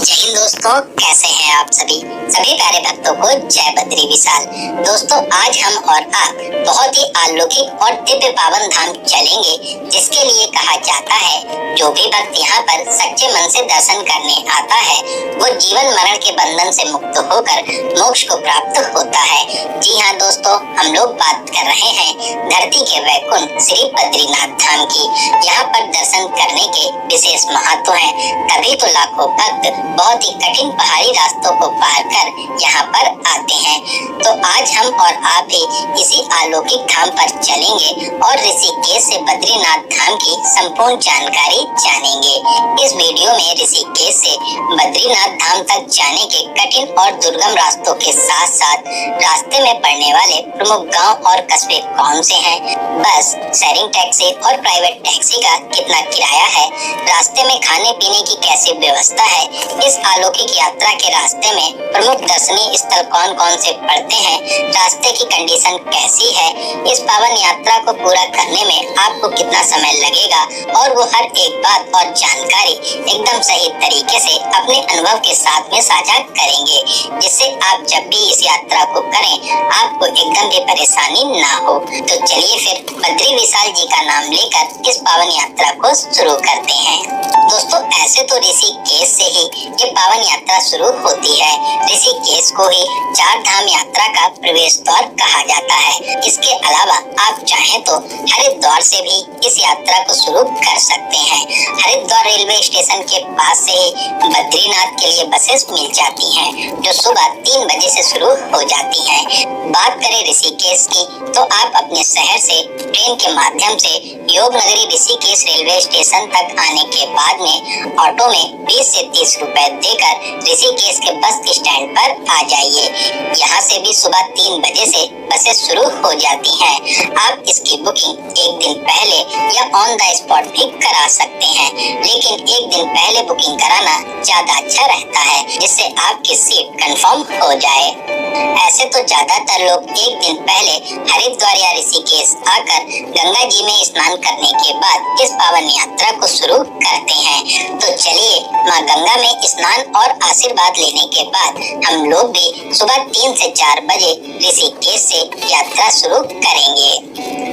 जय हिंद दोस्तों, कैसे हैं आप सभी प्यारे भक्तों को जय बद्री विशाल। दोस्तों, आज हम और आप बहुत ही अलौकिक और दिव्य पावन धाम चलेंगे, जिसके लिए कहा जाता है जो भी भक्त यहाँ पर सच्चे मन से दर्शन करने आता है वो जीवन मरण के बंधन से मुक्त होकर मोक्ष को प्राप्त होता है। जी हाँ दोस्तों, हम लोग बात कर रहे हैं धरती के वैकुंठ श्री बद्रीनाथ धाम की। यहाँ पर दर्शन करने के विशेष महत्व है, तभी तो लाखों भक्त बहुत ही कठिन पहाड़ी रास्तों को पार कर यहाँ पर आते हैं। तो आज हम और आप भी इसी अलौकिक धाम पर चलेंगे और ऋषिकेश से बद्रीनाथ धाम की संपूर्ण जानकारी जानेंगे। इस वीडियो में ऋषिकेश से बद्रीनाथ धाम तक जाने के कठिन और दुर्गम रास्तों के साथ साथ रास्ते में पड़ने वाले प्रमुख गांव और कस्बे कौन से हैं, बस, शेयरिंग टैक्सी और प्राइवेट टैक्सी का कितना किराया है, रास्ते में खाने पीने की कैसी व्यवस्था है, इस अलौकिक यात्रा के रास्ते में प्रमुख दर्शनीय स्थल कौन कौन से पड़ते हैं, रास्ते की कंडीशन कैसी है, इस पावन यात्रा को पूरा करने में आपको कितना समय लगेगा और वो हर एक बात और जानकारी एकदम सही तरीके से अपने अनुभव के साथ में साझा करेंगे, जिससे आप जब भी इस यात्रा को करें आपको एकदम भी परेशानी ना हो। तो चलिए फिर बद्री विशाल जी का नाम लेकर इस पावन यात्रा को शुरू करते हैं। दोस्तों, ऐसे तो ऋषिकेश से ही ये पावन यात्रा शुरू होती है। ऋषिकेश को ही चार धाम यात्रा का प्रवेश द्वार कहा जाता है। इसके अलावा आप चाहें तो हरिद्वार से भी इस यात्रा को शुरू कर सकते हैं। हरिद्वार रेलवे स्टेशन के पास से ही बद्रीनाथ के लिए बसेस मिल जाती हैं, जो सुबह 3 बजे से शुरू हो जाती हैं। बात करें ऋषिकेश की, तो आप अपने शहर से ट्रेन के माध्यम से योग नगरी ऋषिकेश रेलवे स्टेशन तक आने के बाद में ऑटो में 20 से 30 रुपए देकर ऋषिकेश के बस स्टैंड पर आ जाइए। यहाँ से भी सुबह 3 बजे से बसेस शुरू हो जाती हैं। आप इसकी बुकिंग एक दिन पहले या ऑन द स्पॉट भी करा सकते हैं, लेकिन एक दिन पहले बुकिंग कराना ज्यादा अच्छा रहता है, जिससे आपकी सीट कंफर्म हो जाए। ऐसे तो ज्यादातर लोग एक दिन पहले हरिद्वार या ऋषिकेश आकर गंगा जी में स्नान करने के बाद इस पावन यात्रा को शुरू करते हैं। तो चलिए माँ गंगा में स्नान और आशीर्वाद लेने के बाद हम लोग भी सुबह 3 से 4 बजे ऋषिकेश से यात्रा शुरू करेंगे।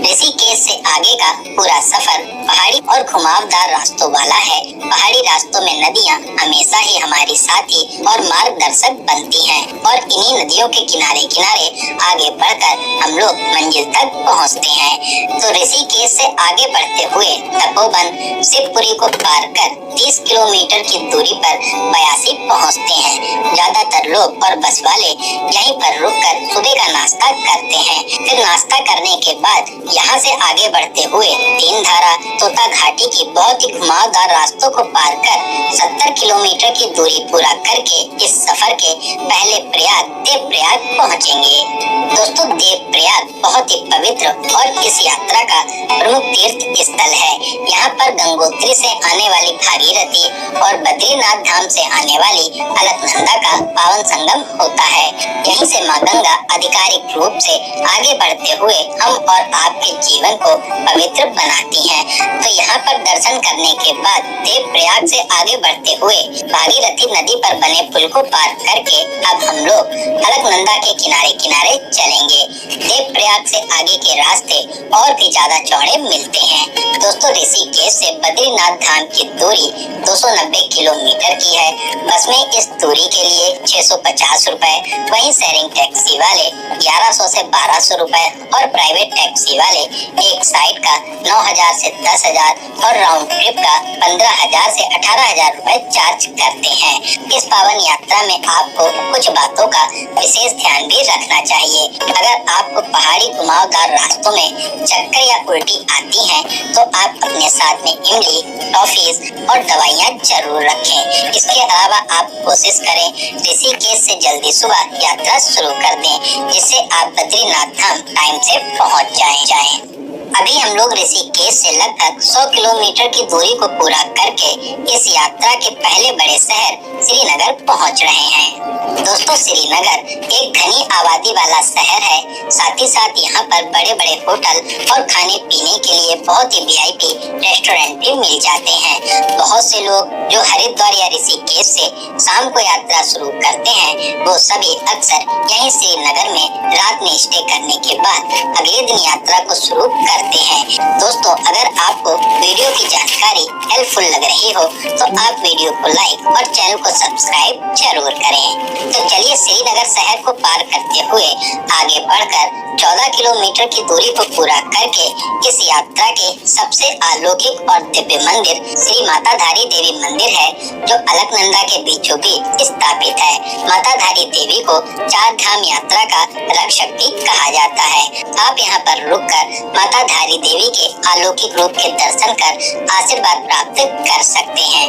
ऋषिकेश से आगे का पूरा सफर पहाड़ी और घुमावदार रास्तों वाला है। पहाड़ी रास्तों में नदियाँ हमेशा ही हमारी साथी और मार्गदर्शक बनती हैं और इन्हीं नदियों के किनारे किनारे आगे बढ़कर हम लोग मंजिल तक पहुँचते हैं। तो ऋषिकेश से आगे बढ़ते हुए तपोवन शिवपुरी को पार कर 30 किलोमीटर की दूरी पर बयासी पहुँचते हैं। ज्यादातर लोग और बस वाले यहीं पर रुककर सुबह का नाश्ता करते हैं। फिर नाश्ता करने के बाद यहाँ से आगे बढ़ते हुए 3 धारा तोता घाटी की बहुत ही घुमावदार रास्तों को पार कर 70 किलोमीटर की दूरी पूरा करके इस सफर के पहले प्रयाग देवप्रयाग पहुँचेंगे। दोस्तों, देवप्रयाग बहुत ही पवित्र और इस यात्रा का प्रमुख तीर्थ स्थल है। यहाँ पर गंगोत्री से आने वाली भागीरथी और बद्रीनाथ धाम से आने वाली अलकनंदा का पावन संगम होता है। यहीं से माँ गंगा आधिकारिक रूप से आगे बढ़ते हुए हम और आपके जीवन को पवित्र बनाती हैं। तो यहाँ पर दर्शन करने के बाद देवप्रयाग से आगे बढ़ते हुए भागीरथी नदी पर बने पुल को पार करके अब हम लोग अलकनंदा के किनारे किनारे चलेंगे। देवप्रयाग से आगे के रास्ते और भी ज्यादा चौड़े मिलते हैं। दोस्तों, ऋषिकेश से बद्रीनाथ धाम की दूरी 290 किलोमीटर की है। बस में इस दूरी के लिए 650 रुपए, वहीं शेयरिंग टैक्सी वाले 1100 से 1200 रुपए और प्राइवेट टैक्सी वाले एक साइड का 9000 से 10000 और राउंड ट्रिप का 15000 से 18000 रुपए चार्ज करते हैं। इस पावन यात्रा में आपको कुछ बातों का विशेष ध्यान भी रखना चाहिए। अगर आपको पहाड़ी घुमावदार रास्तों में चक्कर या उल्टी आती हैं, तो आप अपने साथ में इमली, टॉफीज और दवाइयाँ जरूर रखें। इसके अलावा आप कोशिश करें ऋषिकेश से जल्दी सुबह यात्रा शुरू कर दें, जिससे आप बद्रीनाथ धाम टाइम से पहुँच जाएं। अभी हम लोग ऋषिकेश से लगभग 100 किलोमीटर की दूरी को पूरा करके इस यात्रा के पहले बड़े शहर श्रीनगर पहुंच रहे हैं। दोस्तों, श्रीनगर एक घनी आबादी वाला शहर है। साथ ही साथ यहाँ पर बड़े बड़े होटल और खाने पीने के लिए बहुत ही वीआईपी रेस्टोरेंट भी मिल जाते हैं। बहुत से लोग जो हरिद्वार या ऋषिकेश से शाम को यात्रा शुरू करते हैं, वो सभी अक्सर यहीं श्रीनगर में रात में स्टे करने के बाद अगले दिन यात्रा को शुरू करते हैं। दोस्तों, अगर आपको वीडियो की जानकारी हेल्पफुल लग रही हो तो आप वीडियो को लाइक और चैनल को सब्सक्राइब जरूर करें। तो चलिए श्रीनगर शहर को पार करते हुए आगे बढ़कर 14 किलोमीटर की दूरी को पूरा करके इस यात्रा के सबसे अलौकिक और दिव्य मंदिर श्री माताधारी देवी मंदिर है, जो अलकनंदा के बीचों बीच स्थापित है। माताधारी देवी को 4 धाम यात्रा का रक्षक भी कहा जाता है। आप यहाँ पर रुककर माताधारी देवी के अलौकिक रूप के दर्शन कर आशीर्वाद प्राप्त कर सकते हैं।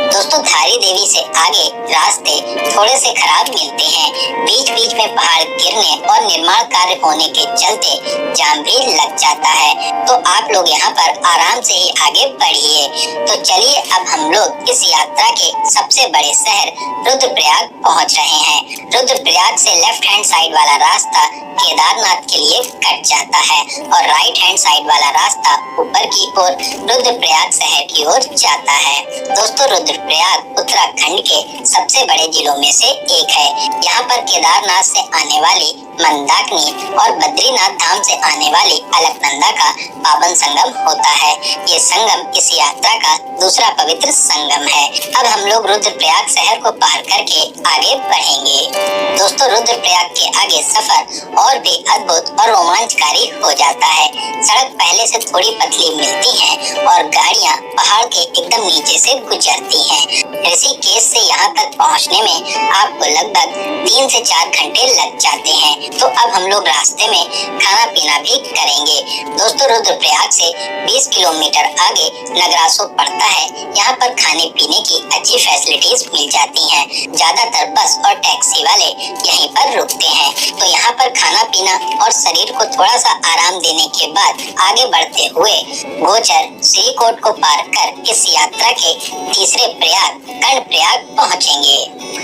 दोस्तों, धारी देवी से आगे रास्ते थोड़े से खराब मिलते हैं। बीच बीच में पहाड़ गिरने और निर्माण कार्य होने के चलते जाम भी लग जाता है, तो आप लोग यहाँ पर आराम से ही आगे बढ़िए। तो चलिए अब हम लोग इस यात्रा के सबसे बड़े शहर रुद्रप्रयाग पहुँच रहे हैं। रुद्रप्रयाग से लेफ्ट हैंड साइड वाला रास्ता केदारनाथ के लिए कट जाता है और राइट हैंड साइड वाला रास्ता ऊपर की ओर रुद्रप्रयाग शहर की ओर जाता है। दोस्तों, रुद्रप्रयाग उत्तराखंड के सबसे बड़े जिलों में से एक है। यहाँ पर केदारनाथ से आने वाली मंदाकिनी और बद्रीनाथ धाम से आने वाली अलकनंदा का पावन संगम होता है। ये संगम इस यात्रा का दूसरा पवित्र संगम है। अब हम लोग रुद्रप्रयाग शहर को पार करके आगे बढ़ेंगे। दोस्तों, रुद्रप्रयाग के आगे सफर और भी अद्भुत और रोमांचकारी हो जाता है। सड़क पहले से थोड़ी पतली मिलती है और गाड़ियाँ पहाड़ के एकदम नीचे से गुजरती हैं। ऋषिकेश से यहाँ तक पहुँचने में आपको लगभग 3 से 4 घंटे लग जाते हैं। तो अब हम लोग रास्ते में खाना पीना भी करेंगे। दोस्तों, रुद्रप्रयाग से 20 किलोमीटर आगे नगरासो पड़ता है। यहाँ पर खाने पीने की अच्छी फैसिलिटीज मिल जाती हैं। ज्यादातर बस और टैक्सी वाले यहीं पर रुकते हैं। तो यहाँ पर खाना पीना और शरीर को थोड़ा सा आराम देने के बाद आगे बढ़ते हुए गोचर श्रीकोट को पार कर इस यात्रा के तीसरे प्रयाग कर्णप्रयाग पहुँचेंगे।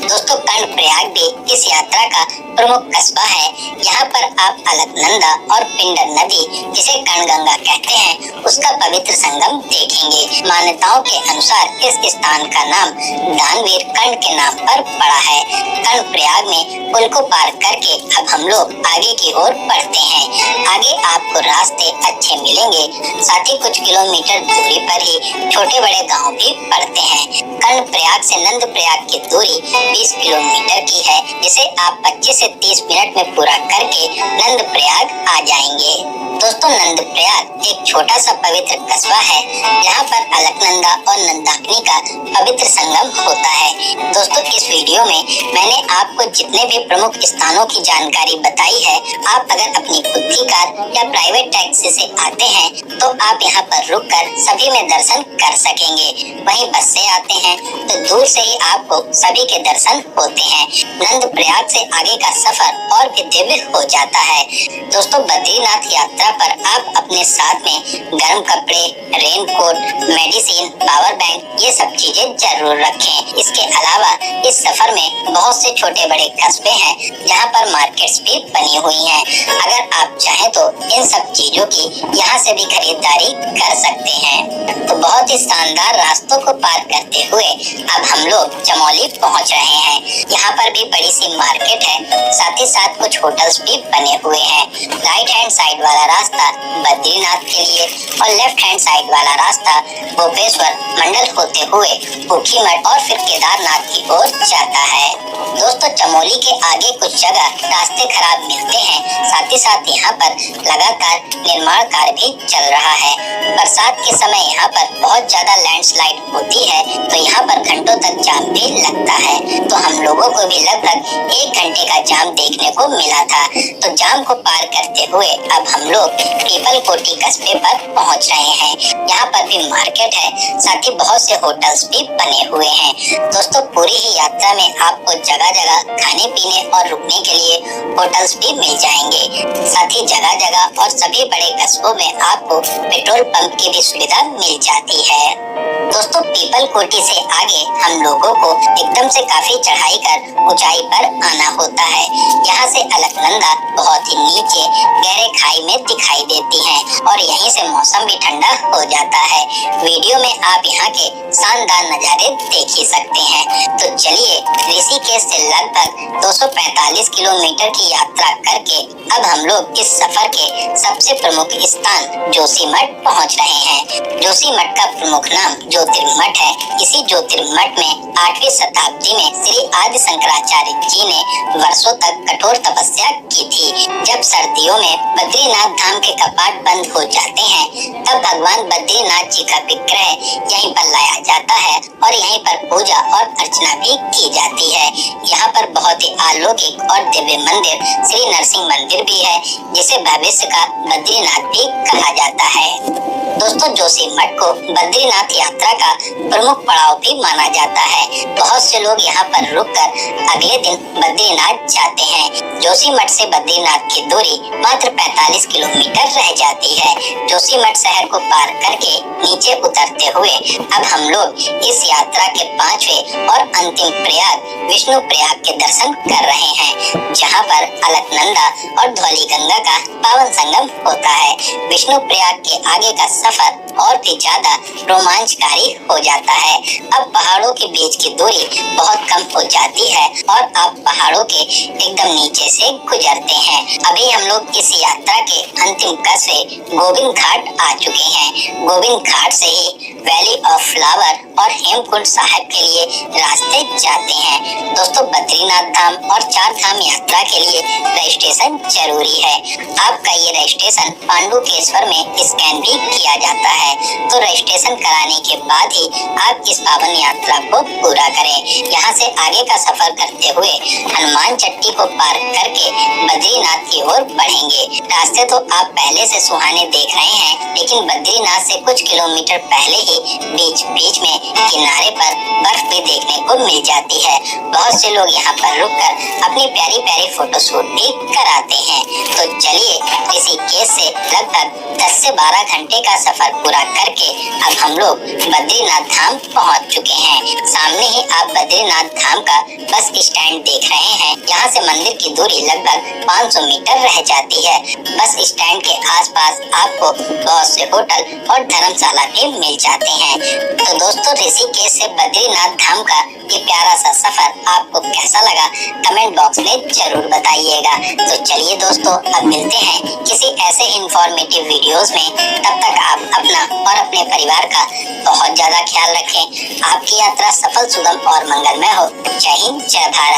दोस्तों, कर्णप्रयाग भी इस यात्रा का प्रमुख कस्बा है। यहाँ पर आप अलकनंदा और पिंडर नदी, जिसे कर्णगंगा कहते हैं, उसका पवित्र संगम देखेंगे। मान्यताओं के अनुसार इस स्थान का नाम दानवीर कर्ण के नाम पर पड़ा है। कर्णप्रयाग में पुल को पार करके अब हम लोग आगे की ओर बढ़ते हैं। आगे आपको रास्ते अच्छे मिलेंगे, साथ ही कुछ किलोमीटर दूरी पर ही छोटे बड़े गाँव भी पड़ते हैं। कर्णप्रयाग से नंदप्रयाग की दूरी 20 किलोमीटर की है, जिसे आप 25 से 30 मिनट में पूरा करके नंदप्रयाग आ जाएंगे। दोस्तों, नंदप्रयाग एक छोटा सा पवित्र कस्बा है, जहाँ पर अलकनंदा और मंदाकिनी का पवित्र संगम होता है। दोस्तों, इस वीडियो में मैंने आपको जितने भी प्रमुख स्थानों की जानकारी बताई है, आप अगर अपनी खुद की कार या प्राइवेट टैक्सी से आते हैं तो आप यहाँ पर रुककर सभी में दर्शन कर सकेंगे। वहीं बस से आते हैं तो दूर से ही आपको सभी के दर्शन होते हैं। नंदप्रयाग से आगे का सफर और भी दिव्य हो जाता है। दोस्तों, बद्रीनाथ यात्रा पर आप अपने साथ में गर्म कपड़े, रेनकोट, मेडिसिन, पावर बैंक, ये सब चीजें जरूर रखें। इसके अलावा इस सफर में बहुत से छोटे बड़े कस्बे हैं, जहाँ पर मार्केट्स भी बनी हुई हैं। अगर आप चाहें तो इन सब चीजों की यहाँ से भी खरीदारी कर सकते हैं। तो बहुत ही शानदार रास्तों को पार करते हुए अब हम लोग चमोली पहुँच रहे हैं। यहाँ पर भी बड़ी सी मार्केट है, साथ ही साथ कुछ होटल्स भी बने हुए हैं। राइट हैंड साइड वाला रास्ता बद्रीनाथ के लिए और लेफ्ट हैंड साइड वाला रास्ता गोपेश्वर मंडल होते हुए ऊखीमठ और फिर केदारनाथ की ओर जाता है। दोस्तों, चमोली के आगे कुछ जगह रास्ते खराब मिलते हैं, साथ ही साथ यहाँ पर लगातार निर्माण कार्य भी चल रहा है। बरसात के समय यहाँ पर बहुत ज्यादा लैंडस्लाइड होती है, तो यहाँ पर घंटों तक जाम भी लगता है। तो हम लोगों लोगों को भी लगभग 1 घंटे का जाम देखने को मिला था। तो जाम को पार करते हुए अब हम लोग पीपल कोटी कस्बे पर पहुंच रहे हैं। यहाँ पर भी मार्केट है, साथ ही बहुत से होटल्स भी बने हुए हैं। दोस्तों, पूरी ही यात्रा में आपको जगह जगह खाने पीने और रुकने के लिए होटल्स भी मिल जाएंगे। साथ ही जगह जगह और सभी बड़े कस्बों में आपको पेट्रोल पंप की भी सुविधा मिल जाती है। दोस्तों, पीपल कोटी से आगे हम लोगों को एकदम से काफी चढ़ाई कर ऊंचाई पर आना होता है। यहाँ से अलकनंदा बहुत ही नीचे गहरे खाई में दिखाई देती है और यहीं से मौसम भी ठंडा हो जाता है। वीडियो में आप यहाँ के शानदार नज़ारे देख ही सकते हैं। तो चलिए, ऋषिकेश से लगभग 245 किलोमीटर की यात्रा करके अब हम लोग इस सफर के सबसे प्रमुख स्थान जोशीमठ पहुँच रहे हैं। जोशीमठ का प्रमुख नाम ज्योतिर्मठ है। इसी ज्योतिर्मठ में 8वीं शताब्दी में श्री आदि शंकराचार्य जी ने वर्षों तक कठोर तपस्या की थी। जब सर्दियों में बद्रीनाथ धाम के कपाट बंद हो जाते हैं, तब भगवान बद्रीनाथ जी का विग्रह यहीं पर लाया जाता है और यहीं पर पूजा और अर्चना भी की जाती है। यहाँ पर बहुत ही अलौकिक और दिव्य मंदिर श्री नरसिंह मंदिर भी है, जिसे भविष्य का बद्रीनाथ भी कहा जाता है। दोस्तों, जोशीमठ को बद्रीनाथ यात्रा का प्रमुख पड़ाव भी माना जाता है। बहुत से लोग यहाँ पर रुककर अगले दिन बद्रीनाथ जाते हैं। जोशीमठ से बद्रीनाथ की दूरी मात्र 45 किलोमीटर रह जाती है। जोशीमठ शहर को पार करके नीचे उतरते हुए अब हम लोग इस यात्रा के 5वें और अंतिम प्रयाग विष्णु प्रयाग के दर्शन कर रहे हैं, जहाँ पर अलकनंदा और धौलीगंगा का पावन संगम होता है। विष्णु प्रयाग के आगे का सफर और भी ज्यादा रोमांचकारी हो जाता है। अब पहाड़ों के बीच की दूरी बहुत कम हो जाती है और आप पहाड़ों के एकदम नीचे से गुजरते हैं। अभी हम लोग इस यात्रा के अंतिम कस्बे गोविंद घाट आ चुके हैं। गोविंद घाट से ही वैली ऑफ फ्लावर और हेमकुंड साहिब के लिए रास्ते जाते हैं। दोस्तों, बद्रीनाथ धाम और 4 धाम यात्रा के लिए रजिस्ट्रेशन जरूरी है। आपका ये रजिस्ट्रेशन पांडुकेश्वर में स्कैन भी किया जाता है। तो रजिस्ट्रेशन कराने के बाद ही आप इस पावन यात्रा को पूरा करें। यहाँ से आगे का सफर करते हुए हनुमान चट्टी को पार करके बद्रीनाथ की ओर बढ़ेंगे। रास्ते तो आप पहले से सुहाने देख रहे हैं, लेकिन बद्रीनाथ से कुछ किलोमीटर पहले ही बीच बीच में किनारे पर बर्फ भी देखने को मिल जाती है। बहुत से लोग यहाँ पर रुककर अपनी प्यारी प्यारी फोटोशूट भी कराते हैं। तो चलिए, ऋषिकेश से लगभग 10 से 12 घंटे का सफर पूरा करके अब हम लोग बद्रीनाथ धाम पहुंच चुके हैं। सामने ही आप बद्रीनाथ धाम का बस स्टैंड देख रहे हैं। यहाँ से मंदिर की दूरी लगभग 500 मीटर रह जाती है। बस स्टैंड के आसपास आपको बहुत से होटल और धर्मशाला भी मिल जाते हैं। तो दोस्तों, ऋषिकेश से बद्रीनाथ धाम का ये प्यारा सा सफर आपको कैसा लगा, कमेंट बॉक्स में जरूर बताइएगा। तो चलिए दोस्तों, अब मिलते हैं किसी ऐसे इंफॉर्मेटिव वीडियोस में। तब तक आप अपना और अपने परिवार का बहुत ज्यादा ख्याल रखें। आपकी यात्रा सफल, सुगम और मंगलमय हो। जय हिंद, जय भारत।